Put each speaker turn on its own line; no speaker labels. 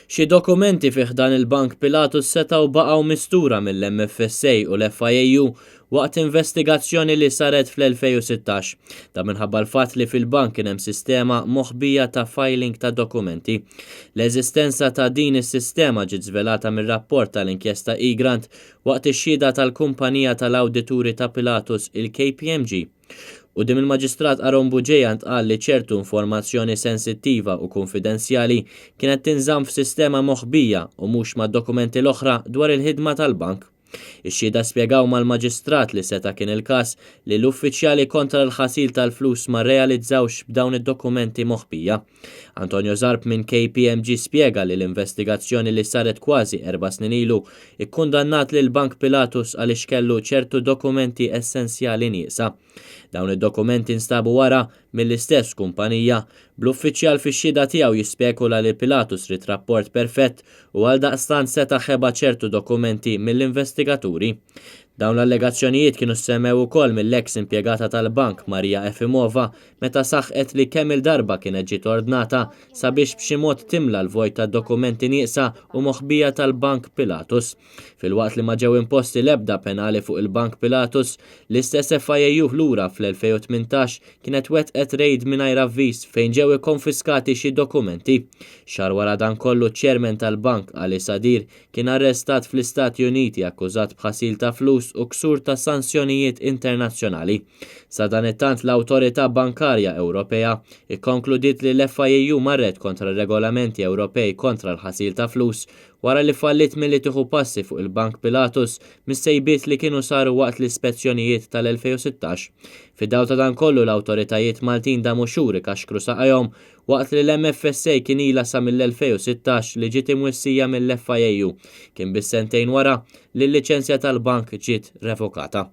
Xi dokumenti fih dan il-Bank Pilatus setgħu baqgħu mistura mill-MFSA u l-FIAU waqt investigazzjoni li saret fl-2016. Da minħabba l-fatt li fil-bank kien hemm sistema moħbija ta' filing ta' dokumenti. L-eżistenza ta' din is-sistema ġiet żvelata mir-rapport tal-inkjesta E-Grant waqt ix-xhieda tal-kumpanija tal-awdituri ta' Pilatus il-KPMG. U dim il-Maġistrat Aron Buġejant qal li ċertu informazzjoni sensittiva u konfidenzjali kienet tinżamm f'sistema moħbija u mhux mad-dokumenti l-oħra dwar il-ħidma tal-bank. Ix-xhieda spjegaw mal-Maġistrat li seta' kien il-każ li l-uffiċjali kontra l-ħasil tal-flus ma rrealizzawx b'dawn id-dokumenti moħbija. Antonio Zarb minn KPMG spjega li l-investigazzjoni li saret kważi 4 snin ilu ikkundannat lil Bank Pilatus għaliex kellu ċertu dokumenti essenzjali nieqsa. Dawn id-dokumenti nstabu wara mill-istess kumpanija bl-uffiċjal fix-xhieda tiegħu jispekula li Pilatus rid rapport perfett u għaldaqstant seta' ħeba ċertu dokumenti mill-investigaturi. Dawn l-allegazzjonijiet kienu semmew ukoll mill-eks impjegata tal-bank Marija Efimova meta saħqet li kemm il-darba kienet ġiet ordnata sabiex b'xi mod timla l-vojt ta' dokumenti nieqsa u moħbija tal-Bank Pilatus. Filwaqt li ma ġew imposti l-ebda penali fuq il-Bank Pilatus, l-istess FIAU lura fl-2018 kienet wettqet rejd mingħajr avviż fejn ġew ikkonfiskati xi dokumenti. Xahar wara dan kollu ċ-chairman tal-bank Ali Sadir kien arrestat fl-Istati Uniti akkużat b'ħasil ta' flus u ksur ta' sanzjonijiet internazzjonali. Sa dan it-tant l-Awtorità Bankarja Ewropea ikkonkludiet li l-FIAU marret kontra regolamenti Ewropej kontra l-ħasil ta' flus wara li fallit milli tieħu passi fuq il-Bank Pilatus mis-sejbiet li kienu saru waqt l-ispezzjonijiet tal-2016. Fid-dawl ta' dan kollu l-awtoritajiet Maltin damu xhur ikaxkru saqajhom waqt li l-MFSA kien ilha sa mill-2016 li ġiet imwissija mill-FIAU kien bis-sentejn wara li l-liċenzja tal-bank ġiet revokata.